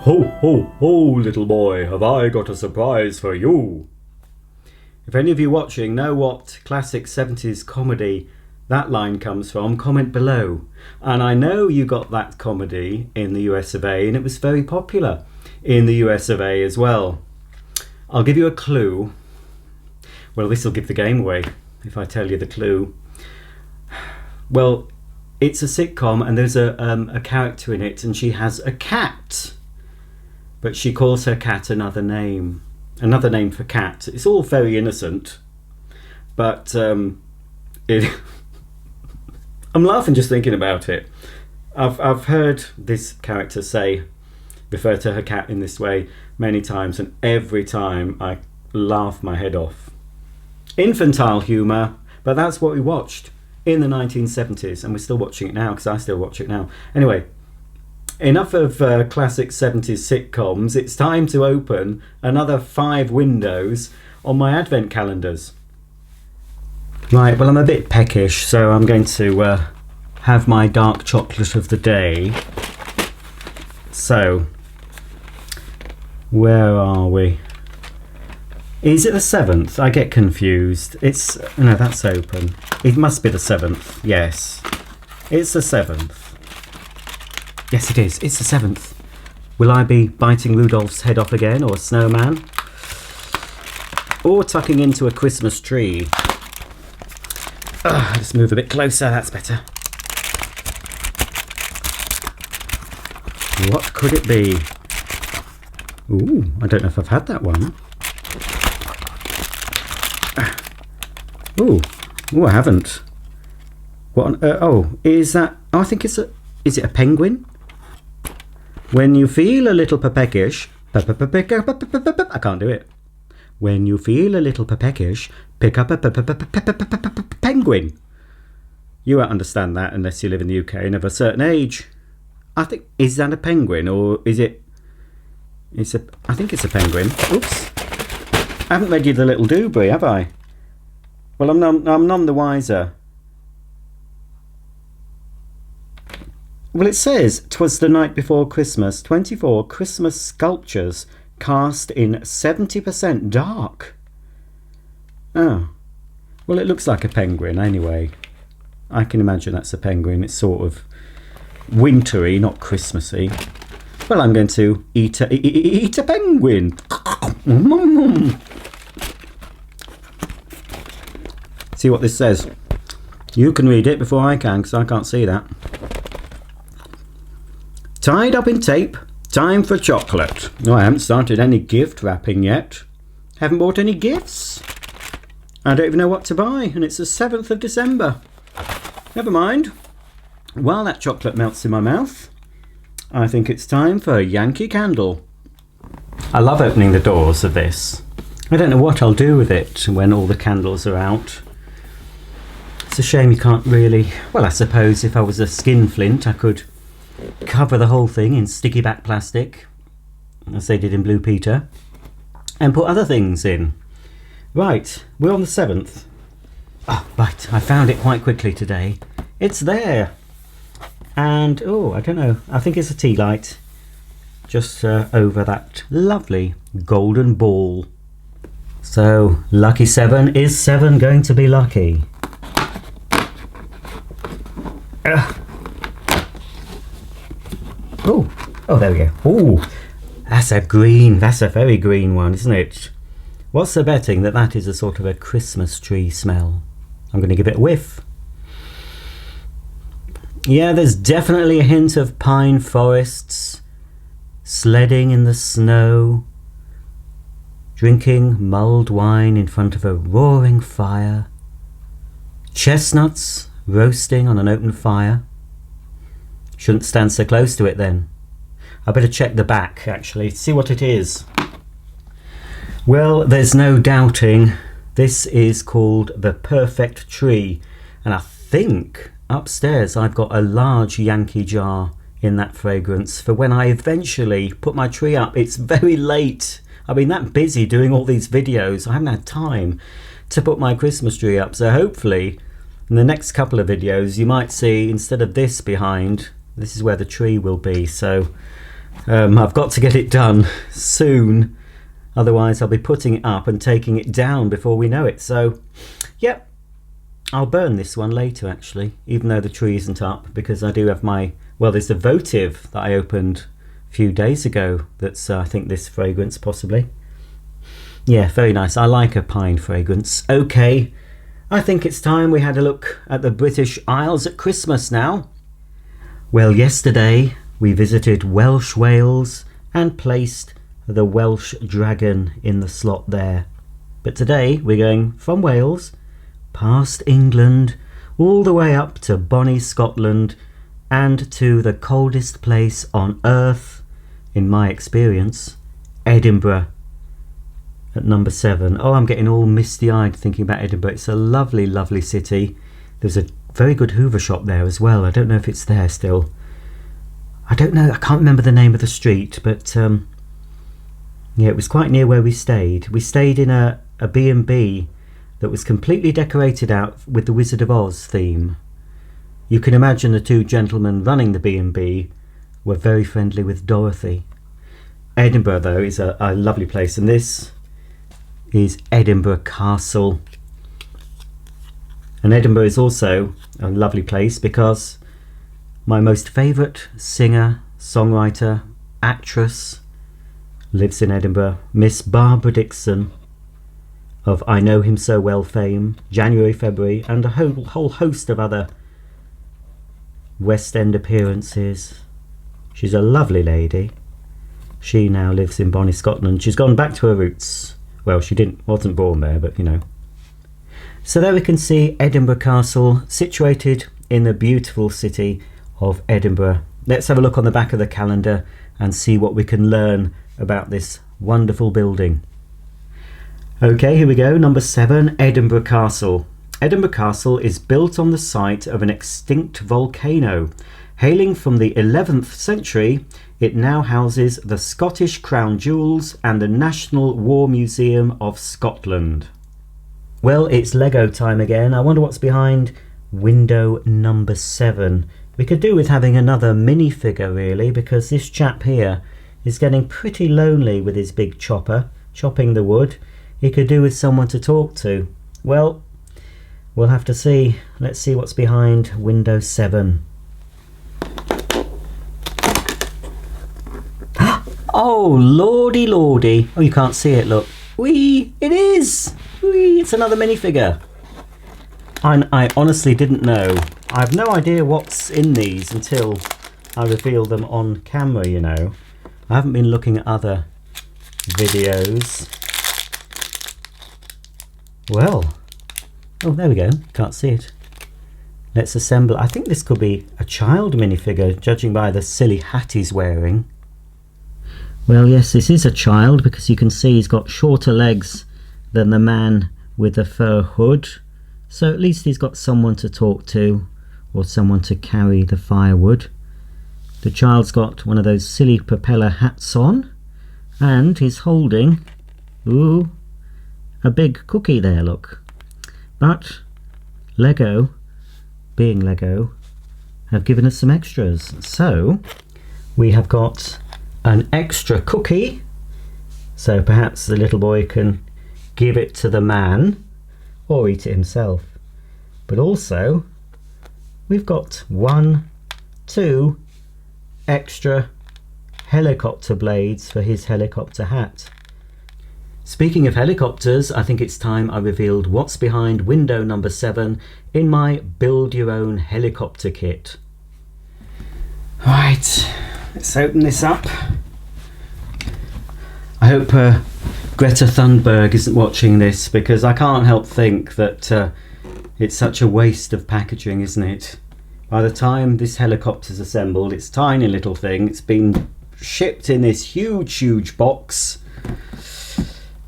Ho, ho, ho, little boy, have I got a surprise for you. If any of you watching know what classic 70s comedy that line comes from, comment below. And I know you got that comedy in the US of A, and it was very popular in the US of A as well. I'll give you a clue. Well, this will give the game away if I tell you the clue. Well, it's a sitcom and there's a character in it, and she has a cat. But she calls her cat another name for cat. It's all very innocent, but I'm laughing just thinking about it. I've heard this character refer to her cat in this way many times, and every time I laugh my head off. Infantile humour, but that's what we watched in the 1970s, and we're still watching it now because I still watch it now. Anyway, enough of classic 70s sitcoms. It's time to open another 5 windows on my advent calendars. Right, well, I'm a bit peckish, so I'm going to have my dark chocolate of the day. So, where are we? Is it the 7th? I get confused. No, that's open. It must be the 7th. Yes, it's the 7th. Yes, it is. It's the 7th. Will I be biting Rudolph's head off again, or a snowman? Or tucking into a Christmas tree? Let's move a bit closer, that's better. What could it be? Ooh, I don't know if I've had that one. Ooh, I haven't. What on, is that? Oh, I think is it a penguin? When you feel a little peckish, I can't do it. When you feel a little peckish, pick up a penguin. You won't understand that unless you live in the UK and of a certain age. I think, is that a penguin, or is it? I think it's a penguin. Oops, I haven't read you the little doobry, have I? Well, I'm none the wiser. Well, it says 'twas the night before Christmas, 24 Christmas sculptures cast in 70% dark. Oh, well, it looks like a penguin anyway. I can imagine that's a penguin. It's sort of wintry, not Christmassy. Well, I'm going to eat a penguin. See what this says. You can read it before I can, because I can't see that. Tied up in tape, time for chocolate. No, I haven't started any gift wrapping yet. Haven't bought any gifts. I don't even know what to buy, and it's the 7th of December. Never mind. While that chocolate melts in my mouth, I think it's time for a Yankee candle. I love opening the doors of this. I don't know what I'll do with it when all the candles are out. It's a shame you can't really... Well, I suppose if I was a skinflint, I could cover the whole thing in sticky back plastic, as they did in Blue Peter, and put other things in. Right, we're on the 7th. Oh, right, I found it quite quickly today. It's there. And, I don't know, I think it's a tea light just over that lovely golden ball. So, lucky 7, is 7 going to be lucky? Oh, there we go. Oh, that's a very green one, isn't it? What's the betting that is a sort of a Christmas tree smell? I'm going to give it a whiff. Yeah, there's definitely a hint of pine forests, sledding in the snow, drinking mulled wine in front of a roaring fire, chestnuts roasting on an open fire. Shouldn't stand so close to it then. I better check the back, actually, see what it is. Well, there's no doubting. This is called the Perfect Tree. And I think upstairs I've got a large Yankee jar in that fragrance for when I eventually put my tree up. It's very late. I've been that busy doing all these videos. I haven't had time to put my Christmas tree up. So hopefully in the next couple of videos you might see, instead of this behind, this is where the tree will be. So I've got to get it done soon, otherwise I'll be putting it up and taking it down before we know it. So yep, I'll burn this one later actually, even though the tree isn't up, because I do have my, well, there's the votive that I opened a few days ago that's I think this fragrance possibly. Yeah, very nice. I like a pine fragrance. Okay, I think it's time we had a look at the British Isles at Christmas now. Well, yesterday we visited Welsh Wales and placed the Welsh dragon in the slot there. But today we're going from Wales, past England, all the way up to bonny Scotland and to the coldest place on earth, in my experience, Edinburgh. At number 7. Oh, I'm getting all misty-eyed thinking about Edinburgh. It's a lovely, lovely city. There's a very good Hoover shop there as well. I don't know if it's there still. I don't know. I can't remember the name of the street, but yeah, it was quite near where we stayed. We stayed in a B&B that was completely decorated out with the Wizard of Oz theme. You can imagine the two gentlemen running the B&B were very friendly with Dorothy. Edinburgh, though, is a lovely place, and this is Edinburgh Castle. And Edinburgh is also a lovely place because my most favourite singer, songwriter, actress lives in Edinburgh, Miss Barbara Dickson of I Know Him So Well fame, January, February, and a whole host of other West End appearances. She's a lovely lady. She now lives in bonny Scotland. She's gone back to her roots. Well, she wasn't born there, but you know. So there we can see Edinburgh Castle, situated in the beautiful city of Edinburgh. Let's have a look on the back of the calendar and see what we can learn about this wonderful building. Okay, here we go. Number 7, Edinburgh Castle. Edinburgh Castle is built on the site of an extinct volcano. Hailing from the 11th century, it now houses the Scottish Crown Jewels and the National War Museum of Scotland. Well, it's Lego time again. I wonder what's behind window number 7. We could do with having another minifigure really, because this chap here is getting pretty lonely with his big chopper, chopping the wood. He could do with someone to talk to. Well, we'll have to see. Let's see what's behind window 7. Oh, lordy, lordy. Oh, you can't see it, look. Whee! It is! Whee! It's another minifigure. I honestly didn't know. I have no idea what's in these until I reveal them on camera, you know. I haven't been looking at other videos. Well. Oh, there we go. Can't see it. Let's assemble. I think this could be a child minifigure, judging by the silly hat he's wearing. Well, yes, this is a child because you can see he's got shorter legs than the man with the fur hood. So at least he's got someone to talk to or someone to carry the firewood. The child's got one of those silly propeller hats on and he's holding, ooh, a big cookie there, look. But Lego, being Lego, have given us some extras. So we have got an extra cookie, so perhaps the little boy can give it to the man or eat it himself. But also we've got 2 extra helicopter blades for his helicopter hat. Speaking of helicopters, I think it's time I revealed what's behind window number 7 in my build your own helicopter kit. Right, let's open this up. I hope Greta Thunberg isn't watching this, because I can't help think that it's such a waste of packaging, isn't it? By the time this helicopter's assembled, it's a tiny little thing. It's been shipped in this huge box.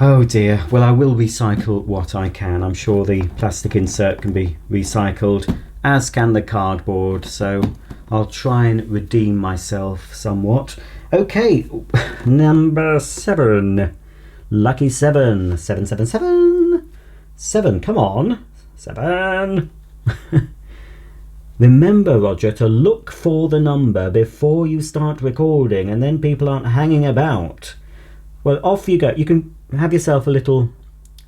Oh dear. Well, I will recycle what I can. I'm sure the plastic insert can be recycled, as can the cardboard, so I'll try and redeem myself somewhat. Okay, number 7. Lucky 7. 777. 7, come on. 7. Remember, Roger, to look for the number before you start recording, and then people aren't hanging about. Well, off you go. You can have yourself a little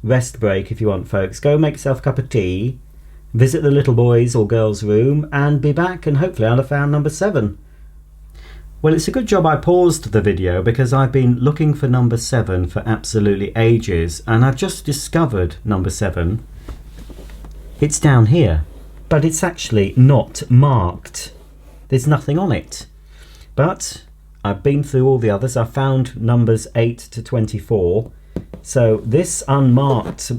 rest break if you want, folks. Go make yourself a cup of tea, visit the little boys' or girls' room, and be back, and hopefully I'll have found number 7. Well, it's a good job I paused the video, because I've been looking for number 7 for absolutely ages, and I've just discovered number 7. It's down here, but it's actually not marked. There's nothing on it. But I've been through all the others. I found numbers 8 to 24. So this unmarked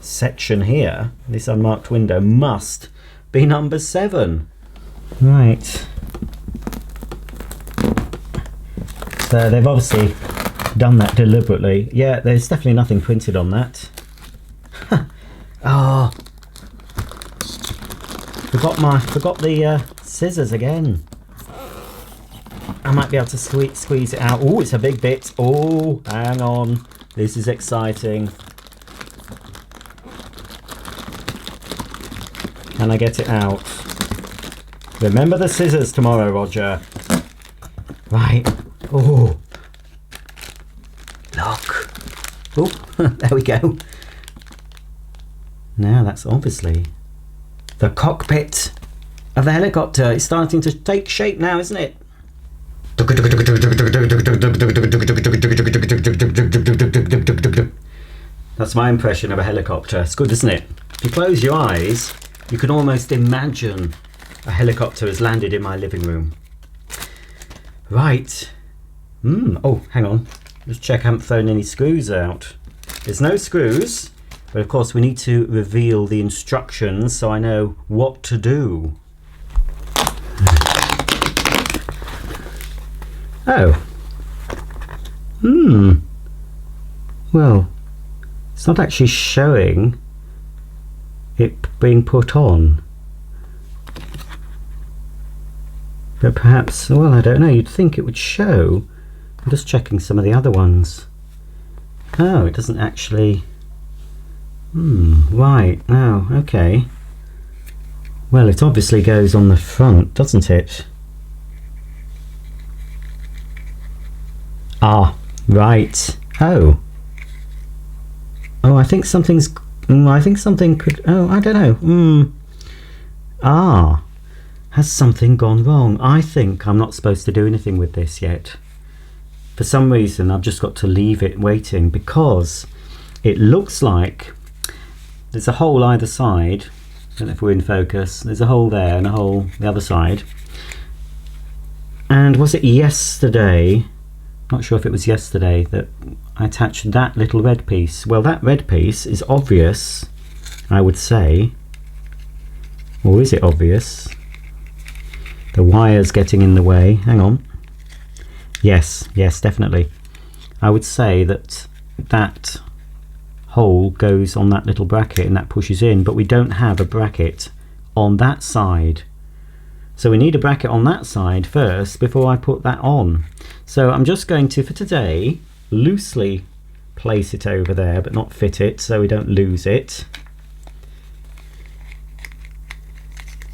section here, this unmarked window, must be number 7. Right. So they've obviously done that deliberately. Yeah, there's definitely nothing printed on that. Oh, forgot the scissors again. I might be able to squeeze it out. Oh, it's a big bit. Oh, hang on. This is exciting. Can I get it out? Remember the scissors tomorrow, Roger. Right. Oh, look. Oh, there we go. Now that's obviously the cockpit of the helicopter. It's starting to take shape now, isn't it? That's my impression of a helicopter. It's good, isn't it? If you close your eyes, you can almost imagine a helicopter has landed in my living room. Right. Oh, hang on. Just check I haven't thrown any screws out. There's no screws, but of course we need to reveal the instructions so I know what to do. Oh. Well, it's not actually showing it being put on. But perhaps, well, I don't know, you'd think it would show. I'm just checking some of the other ones. Oh, it doesn't actually. Right, oh, okay. Well, it obviously goes on the front, doesn't it? Ah, right. Oh, I think something's. I think something could. Oh, I don't know. Ah, has something gone wrong? I think I'm not supposed to do anything with this yet. For some reason, I've just got to leave it waiting, because it looks like there's a hole either side. I don't know if we're in focus. There's a hole there and a hole the other side. And was it yesterday? Not sure if it was yesterday that I attached that little red piece. Well, that red piece is obvious, I would say. Or is it obvious? The wire's getting in the way. Hang on. Yes, definitely. I would say that that hole goes on that little bracket and that pushes in, but we don't have a bracket on that side. So we need a bracket on that side first before I put that on. So I'm just going to, for today, loosely place it over there, but not fit it so we don't lose it.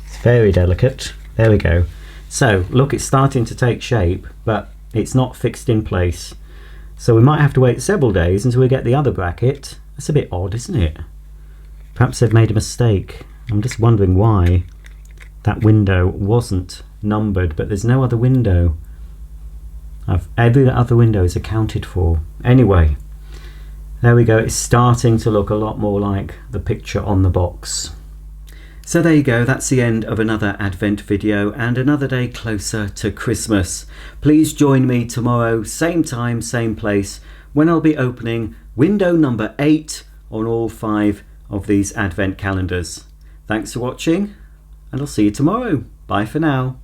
It's very delicate. There we go. So look, it's starting to take shape, but it's not fixed in place. So we might have to wait several days until we get the other bracket. That's a bit odd, isn't it? Perhaps they've made a mistake. I'm just wondering why that window wasn't numbered, but there's no other window. Every other window is accounted for. Anyway, there we go. It's starting to look a lot more like the picture on the box. So there you go, that's the end of another Advent video and another day closer to Christmas. Please join me tomorrow, same time, same place, when I'll be opening window number 8 on all 5 of these Advent calendars. Thanks for watching, and I'll see you tomorrow. Bye for now.